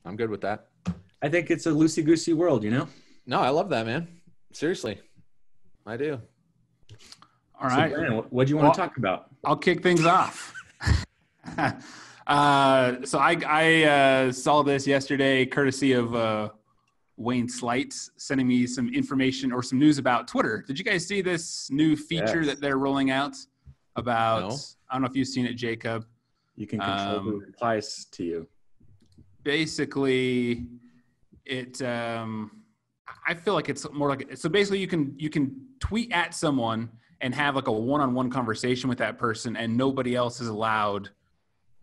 I'm good with that. I think it's a loosey goosey world, you know? No, I love that, man. Seriously. I do. All right. So, Brandon, what do you want to talk about? I'll kick things off. So I saw this yesterday, courtesy of Wayne Slights sending me some information or some news about Twitter. Did you guys see this new feature that they're rolling out about? No. I don't know if you've seen it, Jacob. You can control who replies to you. Basically, it. I feel like it's more like so. Basically, you can tweet at someone and have like a one-on-one conversation with that person, and nobody else is allowed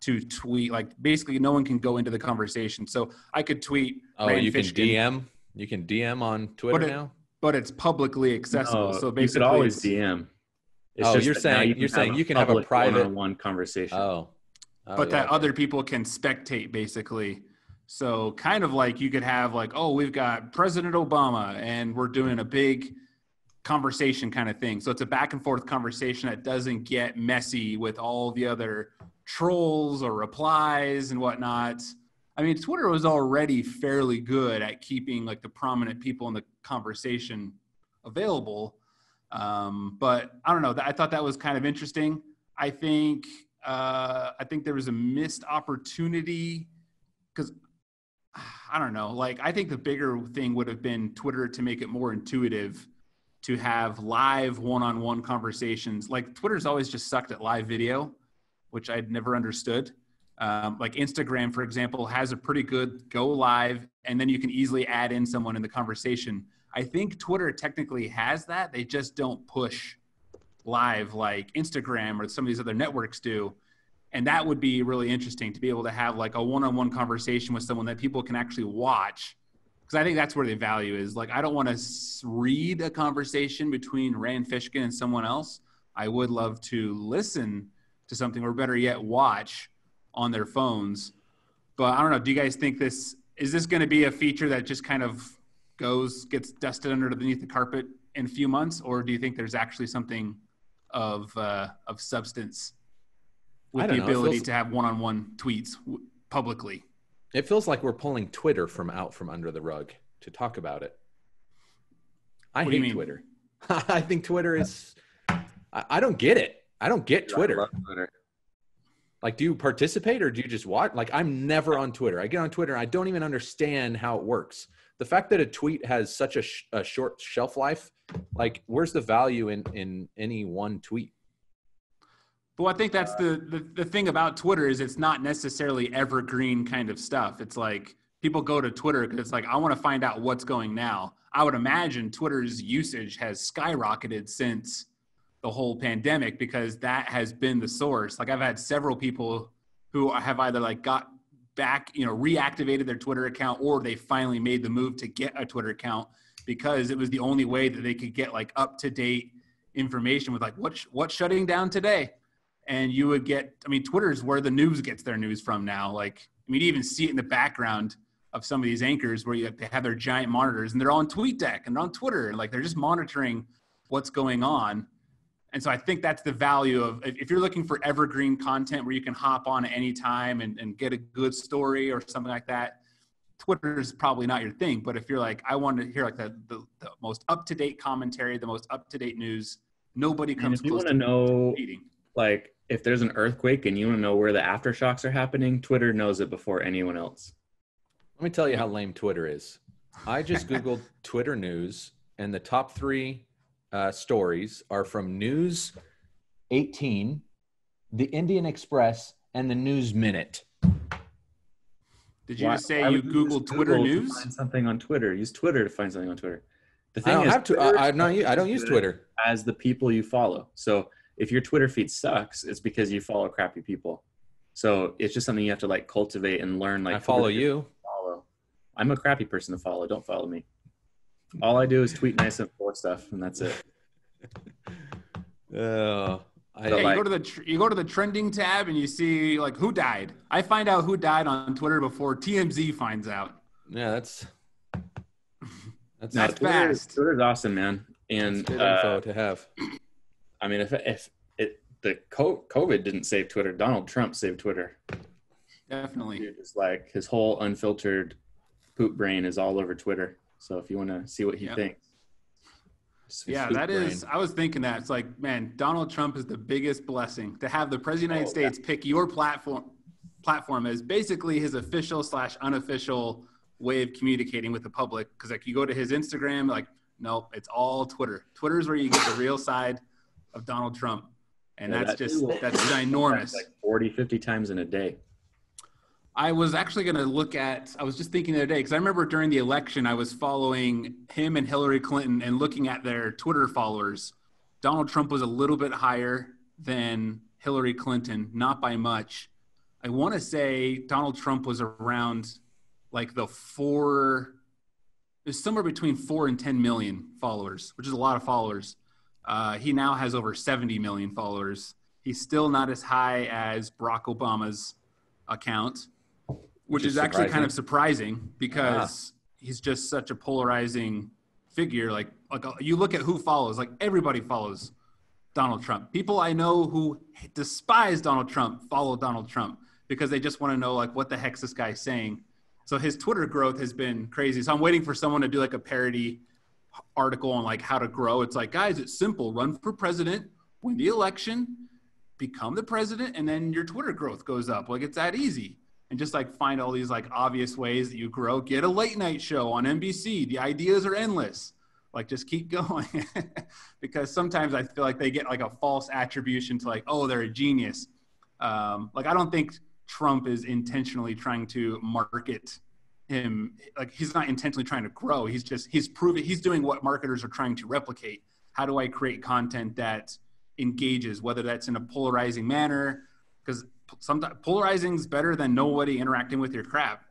to tweet. Like basically, no one can go into the conversation. So I could tweet. Oh, you can DM. You can DM on Twitter now, but it's publicly accessible. No, so basically, you could always DM. It's just you're saying you can have a private one-on-one conversation. But that other people can spectate basically. So kind of like you could have like, oh, we've got President Obama and we're doing a big conversation kind of thing. So it's a back and forth conversation that doesn't get messy with all the other trolls or replies and whatnot. I mean, Twitter was already fairly good at keeping like the prominent people in the conversation available. But I don't know. I thought that was kind of interesting. I think there was a missed opportunity because I don't know. Like, I think the bigger thing would have been Twitter to make it more intuitive to have live one-on-one conversations. Like, Twitter's always just sucked at live video, which I'd never understood. Like Instagram, for example, has a pretty good go live, and then you can easily add in someone in the conversation. I think Twitter technically has that. They just don't push live like Instagram or some of these other networks do. And that would be really interesting to be able to have like a one-on-one conversation with someone that people can actually watch. Because I think that's where the value is. Like, I don't want to read a conversation between Rand Fishkin and someone else. I would love to listen to something, or better yet, watch on their phones. But I don't know. Do you guys think is this going to be a feature that just kind of gets dusted underneath the carpet in a few months? Or do you think there's actually something of substance with the ability to have one-on-one tweets publicly? It feels like we're pulling Twitter from under the rug to talk about it. I hate Twitter. I think Twitter is I don't get it. I don't get Twitter. I love Twitter. Like, do you participate or do you just watch? Like, I'm never on Twitter. I get on Twitter. I don't even understand how it works. The fact that a tweet has such a short shelf life, like, where's the value in any one tweet? Well, I think that's the thing about Twitter is it's not necessarily evergreen kind of stuff. It's like people go to Twitter because it's like, I want to find out what's going now. I would imagine Twitter's usage has skyrocketed since the whole pandemic because that has been the source. Like, I've had several people who have either like got back, reactivated their Twitter account, or they finally made the move to get a Twitter account because it was the only way that they could get like up-to-date information with like what's shutting down today. And you would get, Twitter is where the news gets their news from now. Like, you even see it in the background of some of these anchors where they have their giant monitors and they're on TweetDeck and they're on Twitter. And like, they're just monitoring what's going on. And so I think that's the value of, if you're looking for evergreen content where you can hop on at any time and get a good story or something like that, Twitter is probably not your thing. But if you're like, I want to hear like the most up-to-date commentary, the most up-to-date news, nobody comes close to competing. Like, if there's an earthquake and you want to know where the aftershocks are happening, Twitter knows it before anyone else. Let me tell you how lame Twitter is. I just Googled Twitter news, and the top 3 stories are from News 18, the Indian Express, and the News Minute. Did you just say you Googled Twitter news? To find something on Twitter. Use Twitter to find something on Twitter. The thing I don't use Twitter. As the people you follow. So if your Twitter feed sucks, it's because you follow crappy people. So it's just something you have to like cultivate and learn. Like, I follow you. I'm a crappy person to follow. Don't follow me. All I do is tweet nice and poor stuff, and that's it. You go to the trending tab and you see like who died. I find out who died on Twitter before TMZ finds out. Yeah, that's fast. Twitter's awesome, man. And good info to have. I mean, if the COVID didn't save Twitter, Donald Trump saved Twitter. definitely. Dude, it's like his whole unfiltered poop brain is all over Twitter. So if you want to see what he thinks. Yeah, that is. I was thinking that it's like, man, Donald Trump is the biggest blessing to have the president of the United States pick your platform as basically his official / unofficial way of communicating with the public. Because like you go to his Instagram, like, nope, it's all Twitter. Twitter is where you get the real side of Donald Trump, and that's ginormous. Like 40, 50 times in a day. I was actually going to I was just thinking the other day, because I remember during the election, I was following him and Hillary Clinton and looking at their Twitter followers. Donald Trump was a little bit higher than Hillary Clinton, not by much. I want to say Donald Trump was around like there's somewhere between 4 and 10 million followers, which is a lot of followers. He now has over 70 million followers. He's still not as high as Barack Obama's account, which is actually kind of surprising because he's just such a polarizing figure. Like you look at who follows, like everybody follows Donald Trump. People I know who despise Donald Trump follow Donald Trump because they just want to know like what the heck's this guy saying. So his Twitter growth has been crazy. So I'm waiting for someone to do like a parody article on like how to grow. It's like, guys, it's simple. Run for president, win the election, become the president, and then your Twitter growth goes up. Like it's that easy. And just like find all these like obvious ways that you grow. Get a late night show on NBC. The ideas are endless. Like just keep going. Because sometimes I feel like they get like a false attribution to like, oh, they're a genius. Like I don't think Trump is intentionally trying to market him. Like he's not intentionally trying to grow. He's doing what marketers are trying to replicate. How do I create content that engages, whether that's in a polarizing manner? Because sometimes polarizing is better than nobody interacting with your crap.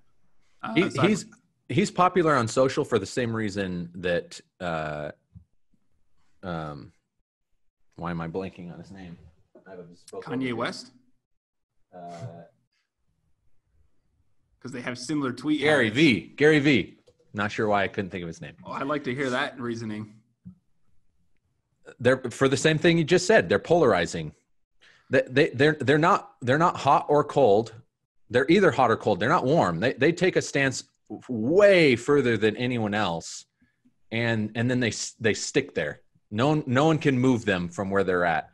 He's popular on social for the same reason that why am I blanking on his name? Kanye West? Because they have similar tweet Gary habits. Gary V. Not sure why I couldn't think of his name. Oh, I'd like to hear that reasoning. They're for the same thing you just said. They're polarizing. They're not hot or cold. They're either hot or cold. They're not warm. They take a stance way further than anyone else, and then they stick there. No one can move them from where they're at.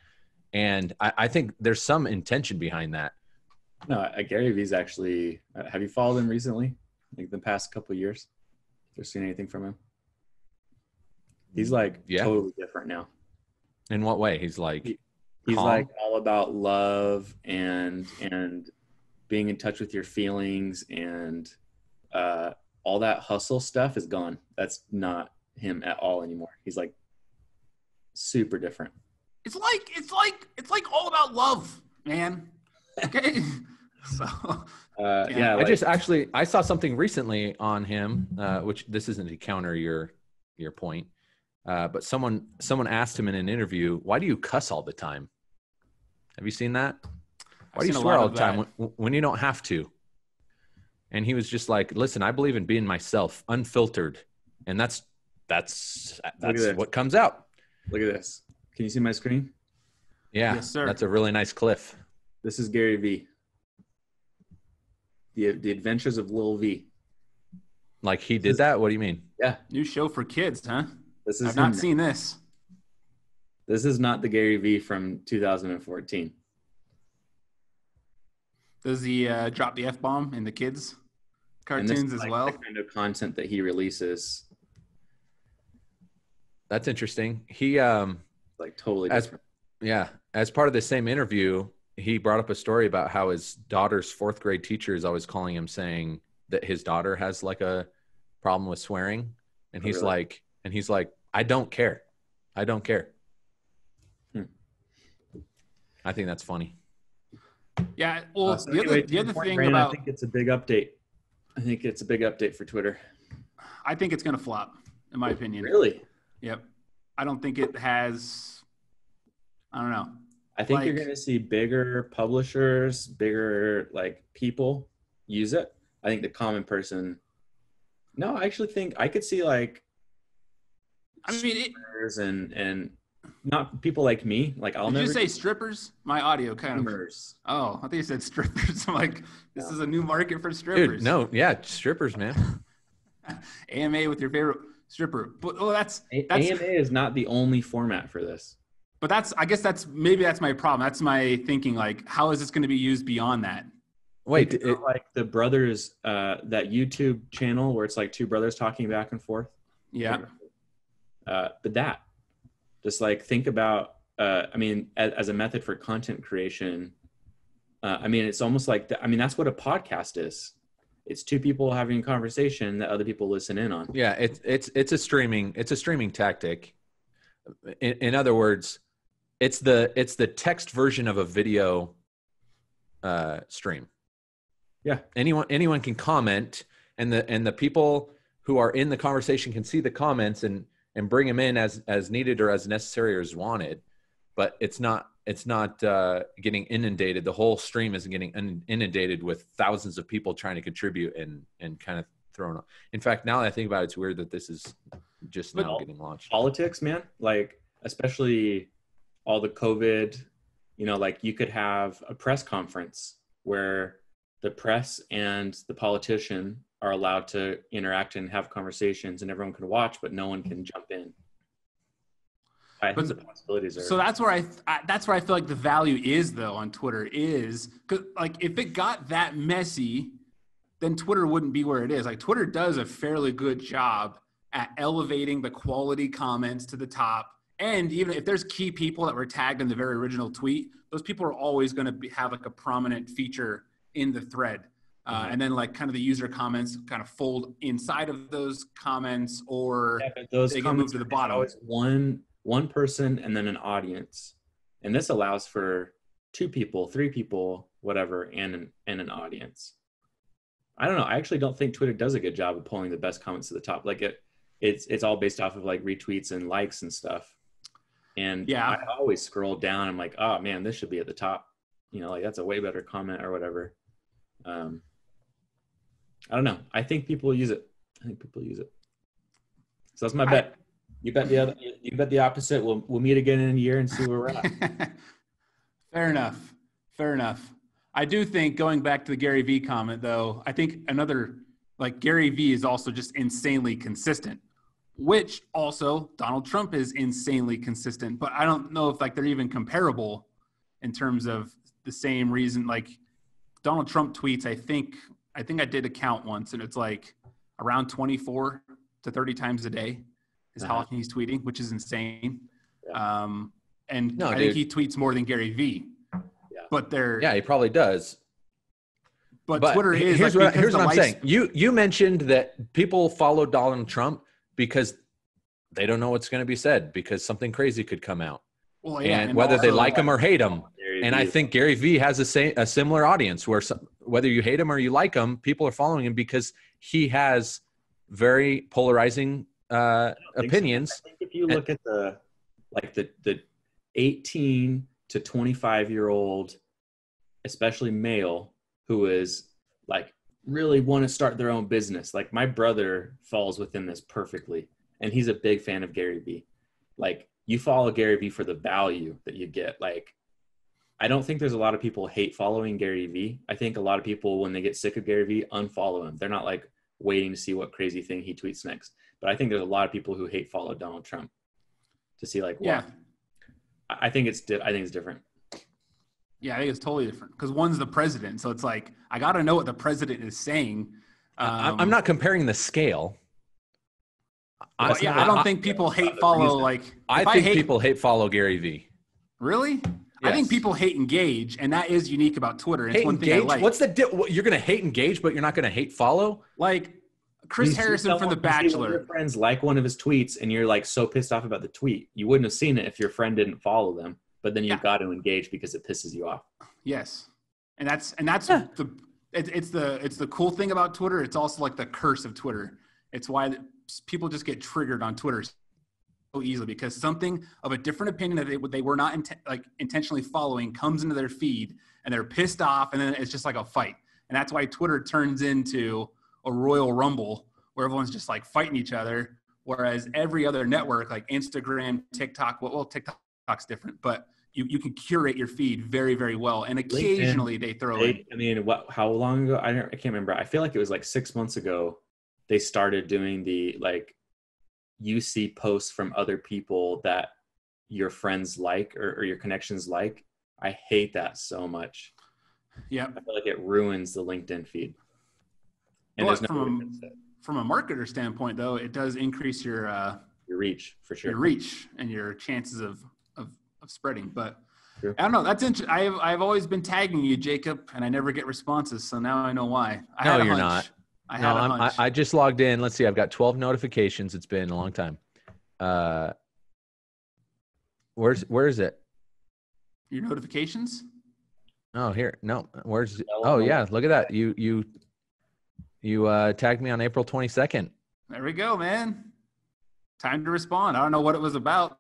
And I think there's some intention behind that. No, Gary V's actually. Have you followed him recently? Like the past couple of years? Have you seen anything from him? He's like totally different now. In what way? He's like he's calm? like all about love and being in touch with your feelings, and all that hustle stuff is gone. That's not him at all anymore. He's like super different. It's like all about love, man. Okay. So I saw something recently on him, which this isn't to counter your point, but someone asked him in an interview, "Why do you cuss all the time?" Have you seen that? Why do you swear all the time when you don't have to? And he was just like, "Listen, I believe in being myself, unfiltered, and that's what comes out." Look at this. Can you see my screen? Yeah, yes, sir. That's a really nice cliff. This is Gary V. The Adventures of Lil V. Like he did that? What do you mean? Yeah. New show for kids, huh? I've not seen this. This is not the Gary V from 2014. Does he drop the F-bomb in the kids cartoons as well? The kind of content that he releases. That's interesting. He like totally different. As part of the same interview, he brought up a story about how his daughter's 4th grade teacher is always calling him saying that his daughter has like a problem with swearing. And he's like, I don't care. I don't care. I think that's funny. Yeah. Well, the other thing Brandon, about, I think it's a big update. I think it's a big update for Twitter. I think it's going to flop, in my opinion. Really? Yep. I don't think it has. I don't know. I think you're going to see bigger publishers, bigger like people use it. I think the common person. No, I actually think I could see like. I mean, and not people like me. Like I'll Did never you say strippers? My audio kind of. streamers. Oh, I think you said strippers. I'm like, this No. is a new market for strippers. Dude, no, yeah, strippers, man. AMA with your favorite stripper. But that's AMA is not the only format for this. But I guess that's my problem. That's my thinking. Like, how is this going to be used beyond that? Wait, Like the brothers, that YouTube channel where it's like two brothers talking back and forth. Yeah. But that, just like think about, I mean, as a method for content creation, I mean, it's almost like, I mean, that's what a podcast is. It's two people having a conversation that other people listen in on. yeah, it's a streaming tactic. In other words, it's the text version of a video stream. Yeah. Anyone can comment, and the people who are in the conversation can see the comments and bring them in as needed or as necessary or as wanted. But it's not getting inundated. The whole stream isn't getting inundated with thousands of people trying to contribute and kind of thrown on. In fact, now that I think about it, it's weird that this is just now getting launched. Politics, man, like especially all the COVID, like you could have a press conference where the press and the politician are allowed to interact and have conversations and everyone can watch, but no one can jump in. I think the possibilities are. So that's where I feel like the value is though on Twitter is because like if it got that messy, then Twitter wouldn't be where it is. Like Twitter does a fairly good job at elevating the quality comments to the top. And even if there's key people that were tagged in the very original tweet, those people are always going to have like a prominent feature in the thread. And then like kind of the user comments kind of fold inside of those comments or those they get moved to the bottom. Always one person and then an audience. And this allows for 2 people, 3 people, whatever, and an audience. I don't know. I actually don't think Twitter does a good job of pulling the best comments to the top. Like it's all based off of like retweets and likes and stuff. And yeah, I always scroll down. I'm like, oh man, this should be at the top. Like that's a way better comment or whatever. I don't know. I think people use it. So that's my bet. You bet the opposite. We'll meet again in a year and see where we're at. Fair enough. I do think going back to the Gary Vee comment though, I think Gary Vee is also just insanely consistent, which also Donald Trump is insanely consistent, but I don't know if they're even comparable in terms of the same reason. Like Donald Trump tweets, I think I did a count once and it's like around 24 to 30 times a day is how often he's tweeting, which is insane. Yeah. I think he tweets more than Gary Vee. Yeah. But he probably does. But Twitter is here's what I'm saying. You mentioned that people follow Donald Trump because they don't know what's going to be said because something crazy could come out. Well, yeah, and whether they like him or hate him. And I think Gary Vee has a similar audience where whether you hate him or you like him, people are following him because he has very polarizing opinions. So. I think if you look at the 18 to 25-year-old, especially male, who is like really want to start their own business. Like my brother falls within this perfectly. And he's a big fan of Gary Vee. Like you follow Gary Vee for the value that you get. Like, I don't think there's a lot of people hate following Gary Vee. I think a lot of people, when they get sick of Gary Vee, unfollow him. They're not like waiting to see what crazy thing he tweets next. But I think there's a lot of people who hate follow Donald Trump to see like, yeah, I think it's different. Yeah, I think it's totally different because one's the president. So it's like, I got to know what the president is saying. I'm not comparing the scale. I don't think people hate follow I think people hate follow Gary Vee. Really? Yes. I think people hate engage, and that is unique about Twitter. It's one engage? Thing I like. What's you're going to hate engage, but you're not going to hate follow? Like Chris Harrison from The Bachelor. Your friends like one of his tweets, and you're like so pissed off about the tweet. You wouldn't have seen it if your friend didn't follow them, but then you got to engage because it pisses you off. Yes, and that's it's the cool thing about Twitter. It's also like the curse of Twitter. It's why people just get triggered on Twitter so easily because something of a different opinion that they were not intentionally following comes into their feed and they're pissed off and then it's just like a fight. And that's why Twitter turns into a Royal Rumble where everyone's just like fighting each other Whereas every other network like Instagram, TikTok, well, TikTok's different, but you can curate your feed very, very well. And occasionally they throw in. I mean, how long ago? I can't remember. I feel like it was like 6 months ago. They started doing the like, you see posts from other people that your friends like or your connections like. I hate that so much. Yeah. I feel like it ruins the LinkedIn feed. And But there's no from a marketer standpoint, though, it does increase your reach for sure. Your reach and your chances of spreading. But True. I don't know. That's interesting. I've always been tagging you, Jacob, and I never get responses. So now I know why. No, you're not. I just logged in. Let's see. I've got 12 notifications. It's been a long time. Where is it? Your notifications? Oh, here. No. Where's? Oh, yeah. Look at that. You tagged me on April 22nd. There we go, man. Time to respond. I don't know what it was about.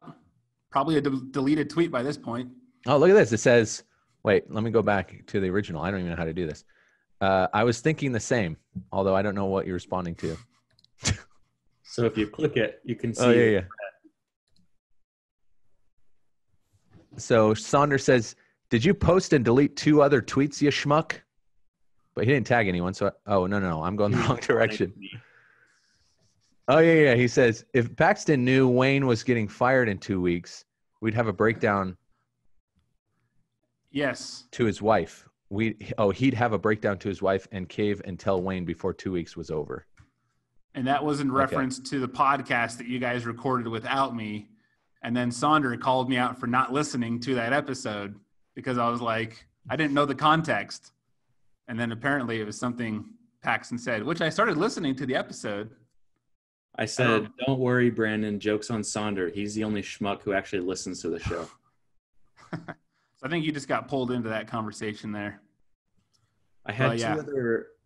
Probably a deleted tweet by this point. Oh, look at this. It says, wait, let me go back to the original. I don't even know how to do this. I was thinking the same, although I don't know what you're responding to. So if you click it, you can see. Oh, yeah. So Saunders says, did you post and delete 2 other tweets, you schmuck? But he didn't tag anyone. So, no. I'm going the wrong direction. Oh, yeah. He says, if Paxton knew Wayne was getting fired in 2 weeks, we'd have a breakdown. Yes. To his wife. He'd have a breakdown to his wife and cave and tell Wayne before 2 weeks was over. And that was in reference to the podcast that you guys recorded without me. And then Saunders called me out for not listening to that episode because I was like, I didn't know the context. And then apparently it was something Paxton said, which I started listening to the episode. I said, don't worry, Brandon. Joke's on Saunders. He's the only schmuck who actually listens to the show. So I think you just got pulled into that conversation there. I had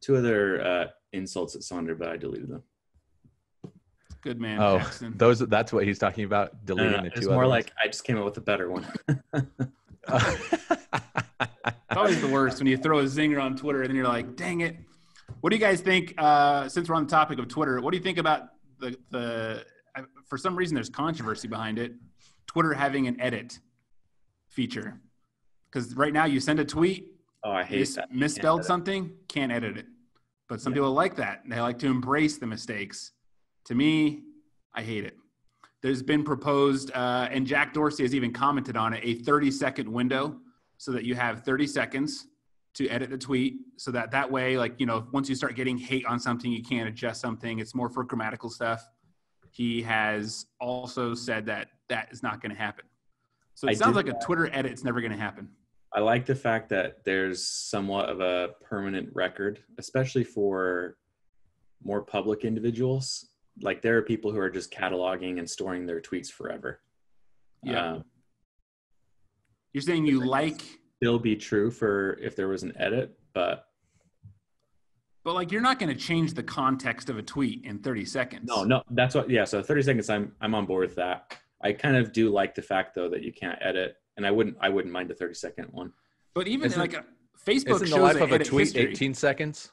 two other insults at Saunders, but I deleted them. Good man, Oh, Paxton. That's what he's talking about, deleting the 2 It's other more ones. like I just came up with a better one. It's always the worst when you throw a zinger on Twitter and then you're like, dang it. What do you guys think, since we're on the topic of Twitter, what do you think about the for some reason there's controversy behind it, Twitter having an edit feature? Because right now you send a tweet, I hate that. Misspelled something, can't edit it. But some people like that. They like to embrace the mistakes. To me, I hate it. There's been proposed, and Jack Dorsey has even commented on it, a 30-second window so that you have 30 seconds to edit the tweet so that way, like, once you start getting hate on something, you can't adjust something. It's more for grammatical stuff. He has also said that is not going to happen. So it sounds like a Twitter edit's never going to happen. I like the fact that there's somewhat of a permanent record, especially for more public individuals. Like there are people who are just cataloging and storing their tweets forever. Yeah. You're saying you like still be true for if there was an edit, but like you're not going to change the context of a tweet in 30 seconds. No, that's what. Yeah, so 30 seconds. I'm on board with that. I kind of do like the fact though that you can't edit, and I wouldn't mind a 30-second one. But even Facebook isn't shows the life of a tweet history. 18 seconds?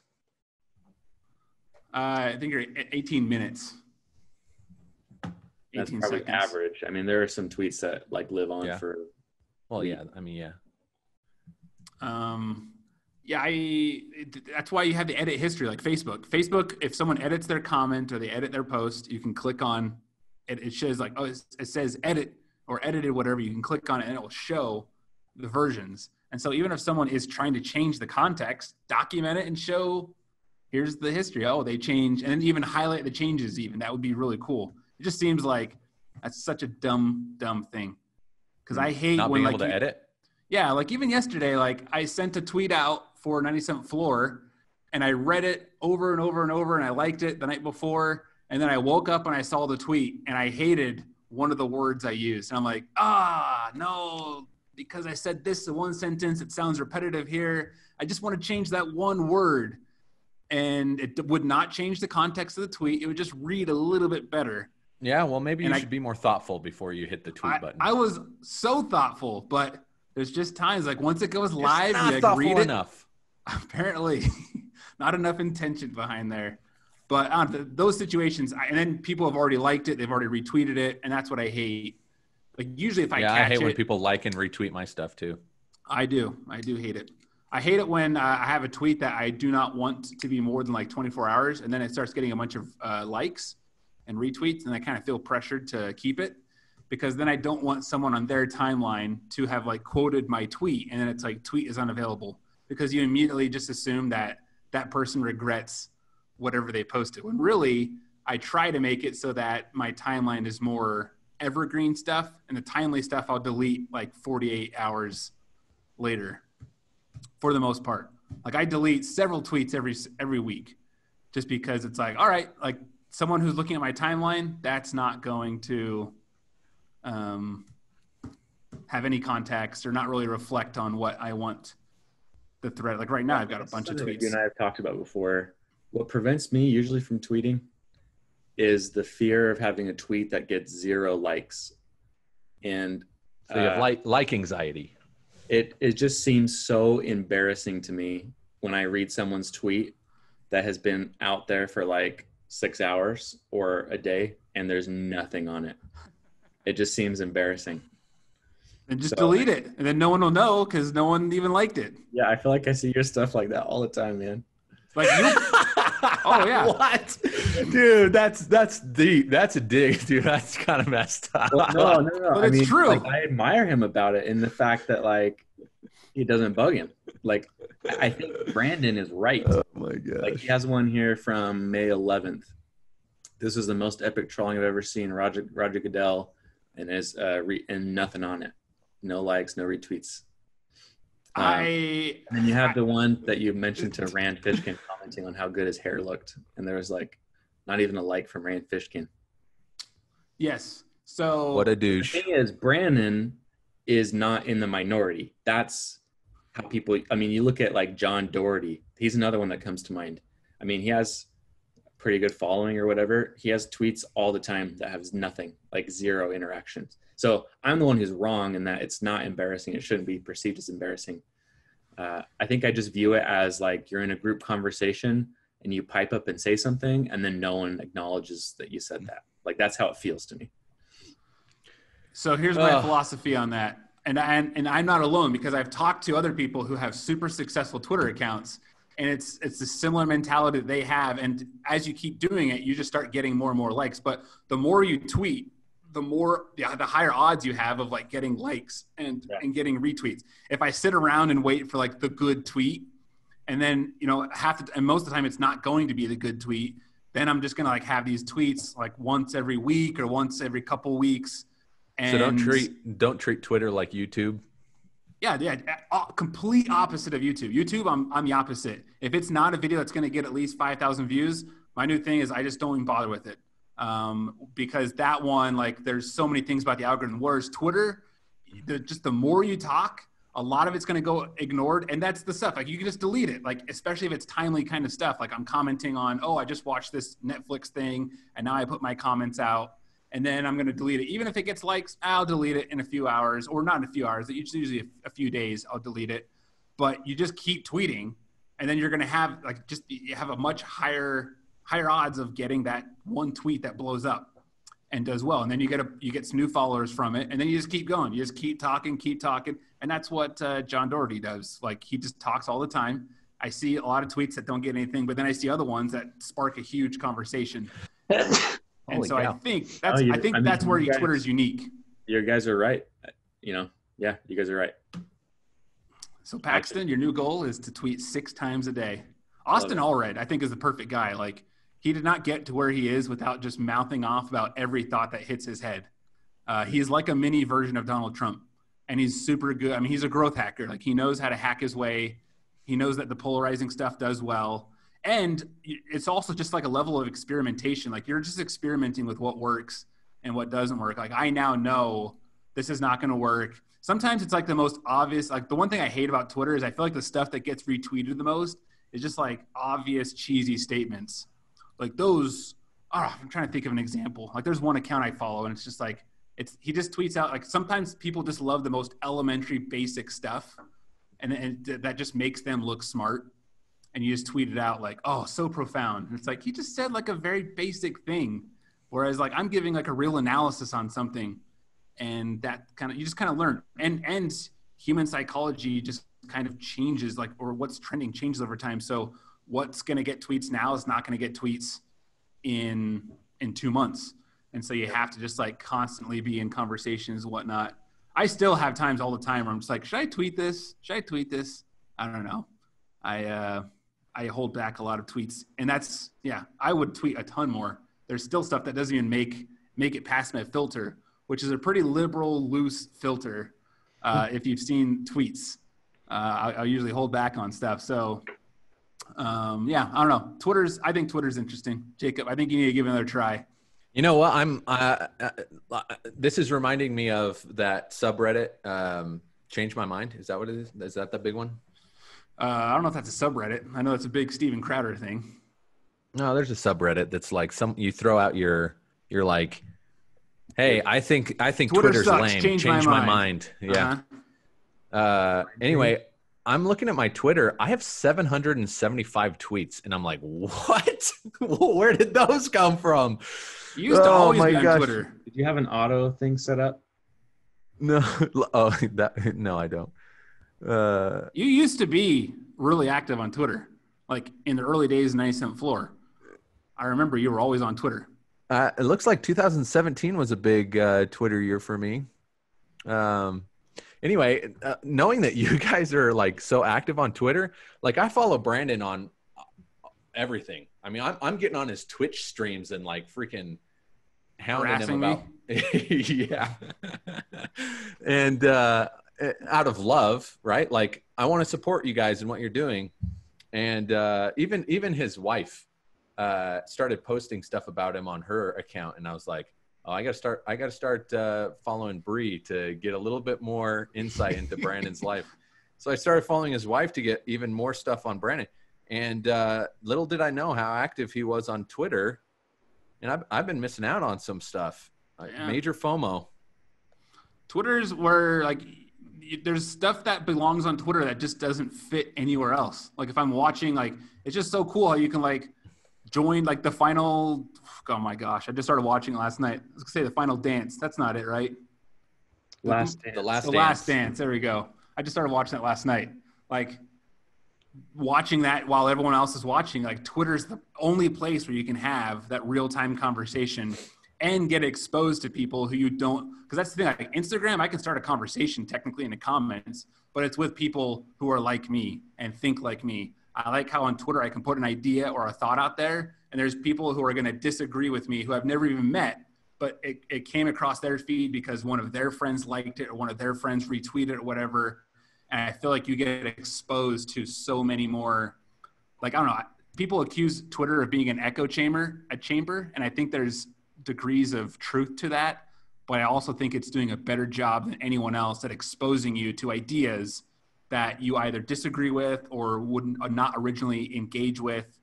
I think you're at 18 minutes. That's probably seconds. Average. I mean, there are some tweets that like live on for. Well, yeah. I mean, yeah. That's why you have the edit history, like Facebook. Facebook, if someone edits their comment or they edit their post, you can click on it. It shows like, it says edit or edited, whatever. You can click on it and it will show the versions. And so even if someone is trying to change the context, document it and show, here's the history. Oh, they change, and then even highlight the changes even. That would be really cool. It just seems like that's such a dumb thing. Because I hate not when being able to edit. Yeah, like even yesterday, like I sent a tweet out for 97th Floor, and I read it over and over and over, and I liked it the night before, and then I woke up and I saw the tweet, and I hated one of the words I used. And I'm like, no, because I said this in one sentence, it sounds repetitive here. I just want to change that one word. And it would not change the context of the tweet. It would just read a little bit better. Yeah, well, maybe you should be more thoughtful before you hit the tweet button. I was so thoughtful, but there's just times like once it goes live, not you thoughtful read it. Enough. Apparently, not enough intention behind there. But those situations, and then people have already liked it, they've already retweeted it, and that's what I hate. Like usually if I catch I hate it, when people like and retweet my stuff too. I do hate it. I hate it when I have a tweet that I do not want to be more than like 24 hours, and then it starts getting a bunch of likes and retweets, and I kind of feel pressured to keep it, because then I don't want someone on their timeline to have like quoted my tweet, and then it's like tweet is unavailable, because you immediately just assume that that person regrets whatever they posted, when really I try to make it so that my timeline is more evergreen stuff, and the timely stuff I'll delete like 48 hours later for the most part. Like I delete several tweets every week, just because it's like, all right, like someone who's looking at my timeline, that's not going to have any context or not really reflect on what I want the thread. Like right now, I've got a bunch of tweets. You and I have talked about before. What prevents me usually from tweeting is the fear of having a tweet that gets 0 likes. And so you have like anxiety. It just seems so embarrassing to me when I read someone's tweet that has been out there for like 6 hours or a day and there's nothing on it. It just seems embarrassing. And just delete it, and then no one will know because no one even liked it. Yeah, I feel like I see your stuff like that all the time, man. Like you. Oh yeah. What? Dude, that's deep. That's a dig, dude. That's kind of messed up. Well, no. But it's true. Like, I admire him about it in the fact that like it doesn't bug him. Like I think Brandon is right. Oh my god. Like he has one here from May 11th. This is the most epic trolling I've ever seen. Roger Goodell, and is and nothing on it. No likes, no retweets. And then you have the one that you mentioned to Rand Fishkin commenting on how good his hair looked, and there was like not even a like from Rand Fishkin. Yes. So what a douche. The thing is, Brandon is not in the minority. That's how people. I mean, you look at like John Doherty. He's another one that comes to mind. I mean, he has a pretty good following or whatever. He has tweets all the time that has nothing, like 0 interactions. So I'm the one who's wrong in that it's not embarrassing. It shouldn't be perceived as embarrassing. I think I just view it as like you're in a group conversation and you pipe up and say something and then no one acknowledges that you said that. Like that's how it feels to me. So here's my philosophy on that. And I'm not alone, because I've talked to other people who have super successful Twitter accounts, and it's a similar mentality that they have. And as you keep doing it, you just start getting more and more likes. But the more you tweet, the higher odds you have of like getting likes and getting retweets. If I sit around and wait for like the good tweet, and then, and most of the time it's not going to be the good tweet, then I'm just going to like have these tweets like once every week or once every couple weeks. And so don't treat Twitter like YouTube. Yeah. Complete opposite of YouTube. YouTube, I'm the opposite. If it's not a video that's going to get at least 5,000 views, my new thing is I just don't even bother with it. Because that one, like there's so many things about the algorithm. Whereas Twitter, just the more you talk, a lot of it's going to go ignored. And that's the stuff, like you can just delete it. Like, especially if it's timely kind of stuff. Like I'm commenting on, I just watched this Netflix thing and now I put my comments out, and then I'm going to delete it. Even if it gets likes, I'll delete it in a few hours, or not in a few hours. It's usually a few days I'll delete it. But you just keep tweeting, and then you're going to have you have a much higher odds of getting that one tweet that blows up and does well. And then you get some new followers from it, and then you just keep going. You just keep talking. And that's what John Doherty does. Like he just talks all the time. I see a lot of tweets that don't get anything, but then I see other ones that spark a huge conversation. And so cow. I think that's where Twitter is unique. You guys are right. Yeah, you guys are right. So Paxton, your new goal is to tweet 6 times a day. Austin Allred, I think, is the perfect guy. Like he did not get to where he is without just mouthing off about every thought that hits his head. He's like a mini version of Donald Trump, and he's super good. I mean, he's a growth hacker. Like he knows how to hack his way. He knows that the polarizing stuff does well. And it's also just like a level of experimentation. Like you're just experimenting with what works and what doesn't work. Like I now know this is not going to work. Sometimes it's like the most obvious. Like the one thing I hate about Twitter is I feel like the stuff that gets retweeted the most is just like obvious cheesy statements. Like those, I'm trying to think of an example. Like there's one account I follow and it's just like, he just tweets out, like sometimes people just love the most elementary basic stuff and that just makes them look smart. and you just tweet it out like, oh, so profound. And it's like, you just said like a very basic thing. Whereas like I'm giving like a real analysis on something, and that you just kind of learn. And human psychology just kind of changes, like, or what's trending changes over time. So what's going to get tweets now is not going to get tweets in 2 months. And so you have to just like constantly be in conversations and whatnot. I still have times all the time where I'm just like, should I tweet this? Should I tweet this? I don't know. I hold back a lot of tweets, and that's, I would tweet a ton more. There's still stuff that doesn't even make it past my filter, which is a pretty liberal, loose filter. If you've seen tweets, I'll usually hold back on stuff. So I don't know. I think Twitter's interesting. Jacob, I think you need to give it another try. You know what? This is reminding me of that subreddit, Change My Mind. Is that what it is? Is that the big one? I don't know if that's a subreddit. I know it's a big Steven Crowder thing. No, there's a subreddit that's like you throw out your like, hey, I think Twitter's sucks. lame. Change my mind. Yeah. Anyway, I'm looking at my Twitter. I have 775 tweets, and I'm like, what? Where did those come from? You used to always be on Twitter. Did you have an auto thing set up? No. No, I don't. You used to be really active on Twitter, like in the early days of 97th Floor. I remember you were always on Twitter. It looks like 2017 was a big Twitter year for me. Anyway, knowing that you guys are like so active on Twitter, like I follow Brandon on everything. I mean, I'm getting on his Twitch streams and like freaking hounding him about. Yeah. And out of love, right? Like I want to support you guys in what you're doing. And even his wife started posting stuff about him on her account, and I was like, oh, I gotta start following Bree to get a little bit more insight into Brandon's life. So I started following his wife to get even more stuff on Brandon. And little did I know how active he was on Twitter. And I've been missing out on some stuff. Major FOMO. Twitter's where like there's stuff that belongs on Twitter that just doesn't fit anywhere else. Like if I'm watching, like it's just so cool how you can like join like the final. Oh my gosh! I just started watching it last night. I was gonna say the final dance. That's not it, right? The last dance. There we go. I just started watching it last night. Like watching that while everyone else is watching. Like Twitter's the only place where you can have that real time conversation and get exposed to people who you don't. Because that's the thing. Like Instagram, I can start a conversation technically in the comments, but it's with people who are like me and think like me. I like how on Twitter I can put an idea or a thought out there, and there's people who are going to disagree with me who I've never even met, but it came across their feed because one of their friends liked it or one of their friends retweeted it or whatever. And I feel like you get exposed to so many more, like, I don't know, people accuse Twitter of being an echo chamber, and I think there's degrees of truth to that, but I also think it's doing a better job than anyone else at exposing you to ideas that you either disagree with or would not originally engage with.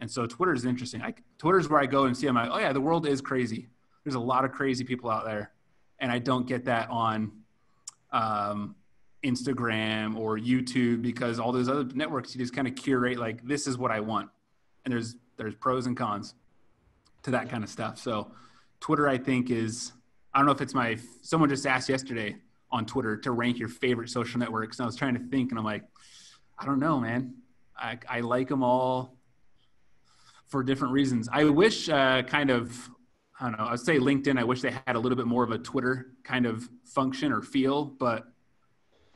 And so Twitter is interesting. Twitter's where I go and see, I'm like, oh yeah, the world is crazy. There's a lot of crazy people out there. And I don't get that on Instagram or YouTube, because all those other networks, you just kind of curate, like, this is what I want. And there's pros and cons to that kind of stuff. So Twitter, I think is, I don't know if it's someone just asked yesterday on Twitter to rank your favorite social networks. And I was trying to think, and I'm like, I don't know, man. I like them all for different reasons. I wish I don't know, I'd say LinkedIn, I wish they had a little bit more of a Twitter kind of function or feel, but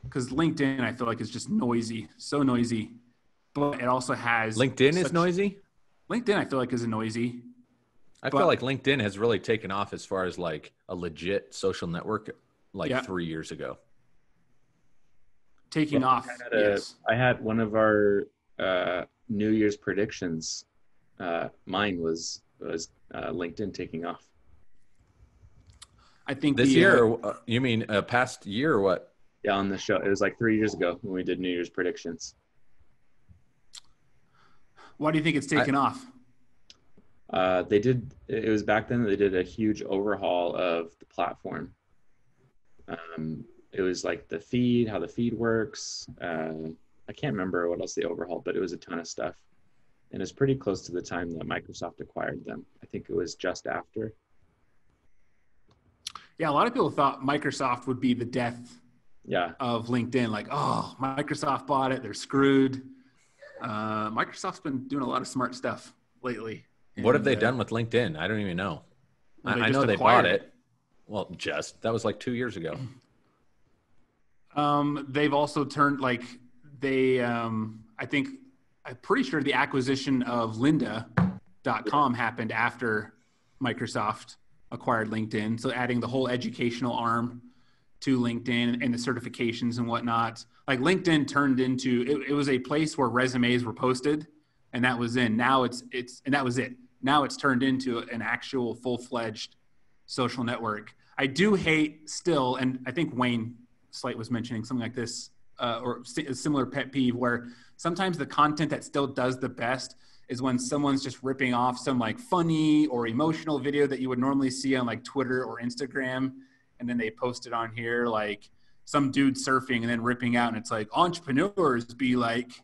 because LinkedIn, I feel like is just noisy, so noisy, but it also has. LinkedIn is noisy? LinkedIn, I feel like is noisy. I feel like LinkedIn has really taken off as far as like a legit social network, like 3 years ago. Taking off. Yes. I had one of our New Year's predictions. Mine was LinkedIn taking off. I think this year, you mean past year or what? Yeah, on the show. It was like 3 years ago when we did New Year's predictions. Why do you think it's taken off? It was back then they did a huge overhaul of the platform. It was like the feed, how the feed works. I can't remember what else they overhauled, but it was a ton of stuff. And it's pretty close to the time that Microsoft acquired them. I think it was just after. Yeah, a lot of people thought Microsoft would be the death of LinkedIn. Like, oh, Microsoft bought it. They're screwed. Microsoft's been doing a lot of smart stuff lately. What have they done with LinkedIn? I don't even know. Well, I know they bought it. Well, that was like 2 years ago. They've also turned I'm pretty sure the acquisition of lynda.com happened after Microsoft acquired LinkedIn. So adding the whole educational arm to LinkedIn and the certifications and whatnot. Like LinkedIn turned into, it was a place where resumes were posted and that was in. Now and that was it. Now it's turned into an actual full-fledged social network. I do hate still, and I think Wayne Slight was mentioning something like this, or a similar pet peeve, where sometimes the content that still does the best is when someone's just ripping off some like funny or emotional video that you would normally see on like Twitter or Instagram. And then they post it on here, like some dude surfing and then ripping out. And it's like, entrepreneurs be like,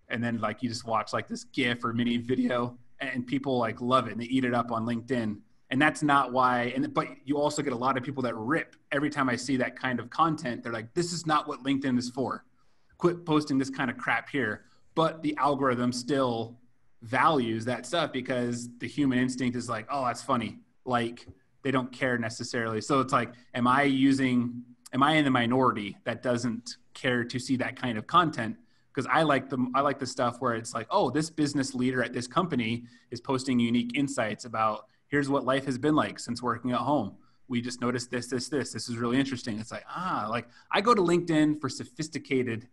and then like you just watch like this GIF or mini video and people like love it and they eat it up on LinkedIn. And that's not why, but you also get a lot of people that rip every time I see that kind of content. They're like, this is not what LinkedIn is for. Quit posting this kind of crap here. But the algorithm still values that stuff because the human instinct is like, oh, that's funny. Like they don't care necessarily. So it's like, am I in the minority that doesn't care to see that kind of content? Because I like the stuff where it's like, oh, this business leader at this company is posting unique insights about here's what life has been like since working at home. We just noticed this. This is really interesting. It's like, like I go to LinkedIn for sophisticated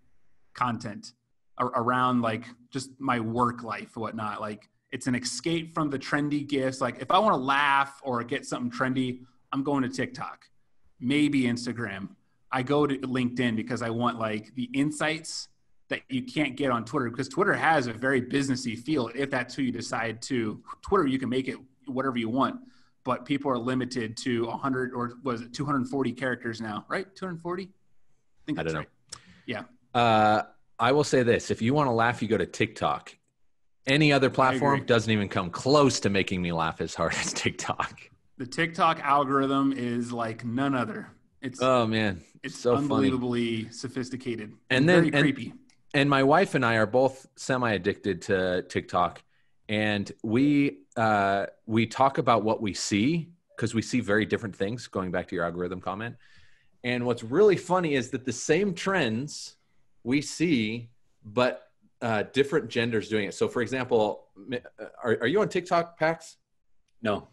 content around like just my work life, whatnot. Like it's an escape from the trendy gifts. Like if I want to laugh or get something trendy, I'm going to TikTok, maybe Instagram. I go to LinkedIn because I want like the insights that you can't get on Twitter, because Twitter has a very businessy feel. If that's who you decide to, Twitter, you can make it whatever you want, but people are limited to 100 or was it 240 characters now, right? 240? I think that's right. Yeah. I will say this. If you want to laugh, you go to TikTok. Any other platform doesn't even come close to making me laugh as hard as TikTok. The TikTok algorithm is like none other. Oh man, it's so unbelievably funny. Sophisticated and very creepy. And my wife and I are both semi-addicted to TikTok, and we talk about what we see because we see very different things. Going back to your algorithm comment, and what's really funny is that the same trends we see, but different genders doing it. So, for example, are you on TikTok, Pax? No.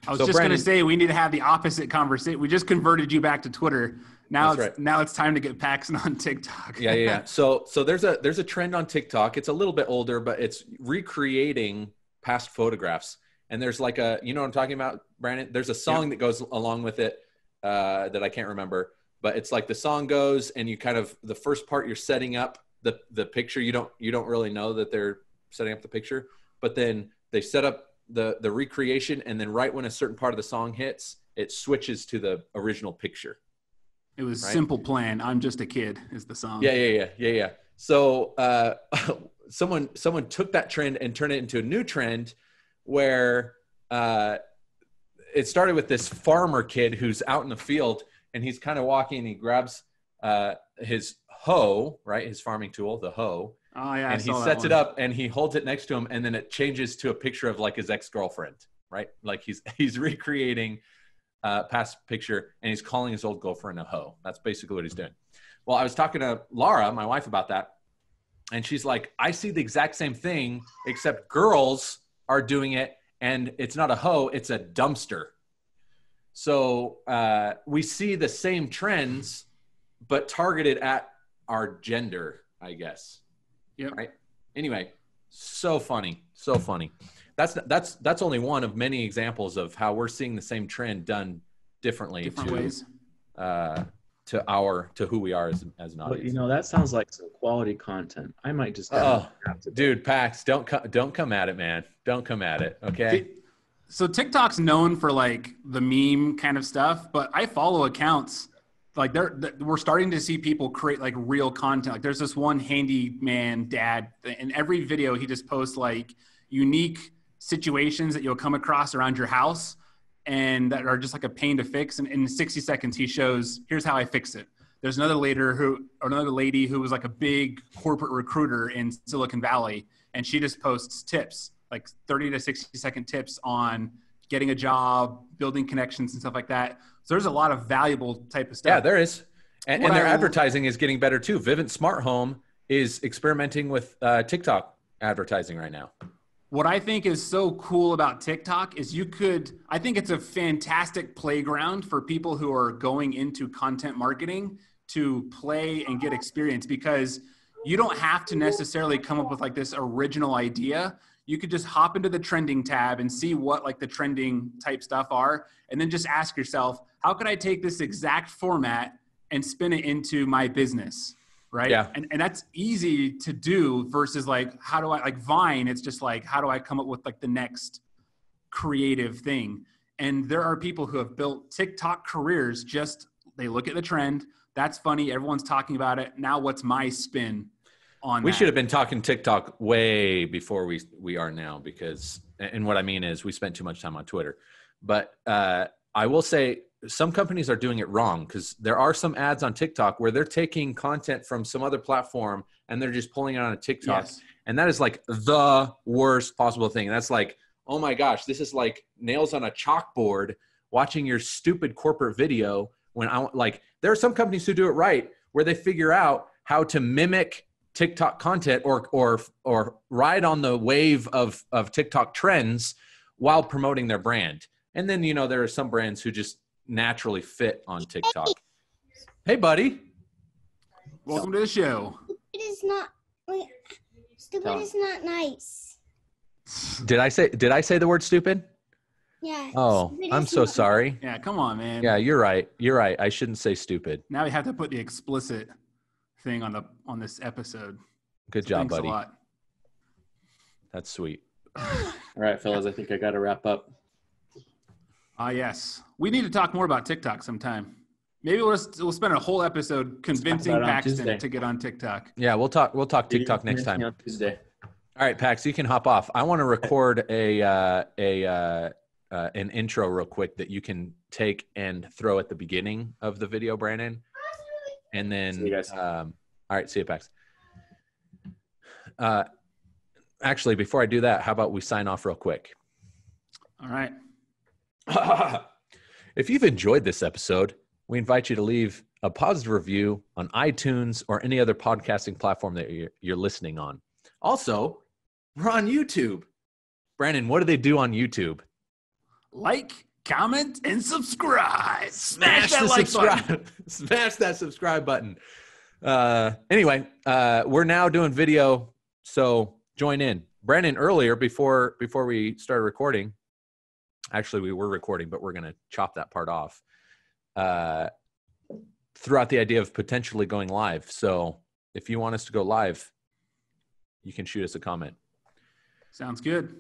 I was just going to say we need to have the opposite conversation. We just converted you back to Twitter. Now it's time to get Paxton on TikTok. Yeah. So there's a trend on TikTok. It's a little bit older, but it's recreating past photographs. And there's like you know what I'm talking about, Brandon? There's a song that goes along with it that I can't remember, but it's like the song goes and you kind of, the first part you're setting up the picture. You don't really know that they're setting up the picture, but then they set up the recreation, and then right when a certain part of the song hits, it switches to the original picture. It was right? Simple Plan. I'm Just a Kid is the song. Yeah. So someone took that trend and turned it into a new trend where it started with this farmer kid who's out in the field, and he's kind of walking, and he grabs his hoe, right? His farming tool, the hoe. Oh yeah. And he sets it up and he holds it next to him, and then it changes to a picture of like his ex-girlfriend, right? Like he's recreating past picture, and he's calling his old girlfriend a hoe. That's basically what he's doing. Well, I was talking to Laura, my wife, about that, and she's like, I see the exact same thing, except girls are doing it, and it's not a hoe, it's a dumpster. So we see the same trends, but targeted at our gender, I guess. Yeah. Right. Anyway, so funny. That's only one of many examples of how we're seeing the same trend done different ways to who we are as an audience. But you know, that sounds like some quality content. I might just dude, Pax, don't come at it, man. Don't come at it. Okay. So TikTok's known for like the meme kind of stuff, but I follow accounts like we're starting to see people create like real content. Like there's this one handyman dad, in every video he just posts like unique situations that you'll come across around your house and that are just like a pain to fix. And in 60 seconds, he shows, here's how I fix it. There's another lady who was like a big corporate recruiter in Silicon Valley, and she just posts tips, like 30 to 60-second tips on getting a job, building connections and stuff like that. So there's a lot of valuable type of stuff. Yeah, there is. And their advertising is getting better too. Vivint Smart Home is experimenting with TikTok advertising right now. What I think is so cool about TikTok is I think it's a fantastic playground for people who are going into content marketing to play and get experience, because you don't have to necessarily come up with like this original idea. You could just hop into the trending tab and see what like the trending type stuff are. And then just ask yourself, how could I take this exact format and spin it into my business? Right. Yeah. And that's easy to do versus like, how do I, like Vine, it's just like, how do I come up with like the next creative thing? And there are people who have built TikTok careers. They look at the trend. That's funny. Everyone's talking about it. Now what's my spin on We that? should have been talking TikTok way before we are now, because, and what I mean is we spent too much time on Twitter. But I will say some companies are doing it wrong, because there are some ads on TikTok where they're taking content from some other platform and they're just pulling it on a TikTok. Yes. And that is like the worst possible thing. And that's like, oh my gosh, this is like nails on a chalkboard watching your stupid corporate video. When there are some companies who do it right, where they figure out how to mimic TikTok content or ride on the wave of TikTok trends while promoting their brand. And then, there are some brands who just naturally fit on TikTok. Hey, buddy. Welcome to the show. Stupid is not nice. Did I say the word stupid? Yeah. Oh, I'm so sorry. Yeah, come on, man. Yeah, you're right. I shouldn't say stupid. Now we have to put the explicit thing on this episode. Good job, Thanks buddy. a lot. That's sweet. All right, fellas, I think I got to wrap up. Yes. We need to talk more about TikTok sometime. Maybe we'll spend a whole episode convincing about it on Paxton Tuesday. to get on TikTok. Yeah, we'll talk TikTok next time. On Tuesday. All right, Pax, you can hop off. I want to record an intro real quick that you can take and throw at the beginning of the video, Brandon. And then, See you guys. all right, see you, Pax. Actually, before I do that, how about we sign off real quick? All right. If you've enjoyed this episode, we invite you to leave a positive review on iTunes or any other podcasting platform that you're listening on. Also, we're on YouTube. Brandon, what do they do on YouTube? Like, comment, and subscribe. Smash that the like subscribe button. Smash that subscribe button. Anyway, we're now doing video, so join in. Brandon, earlier before we started recording, actually we were recording, but we're going to chop that part off, threw out the idea of potentially going live. So if you want us to go live, you can shoot us a comment. Sounds good.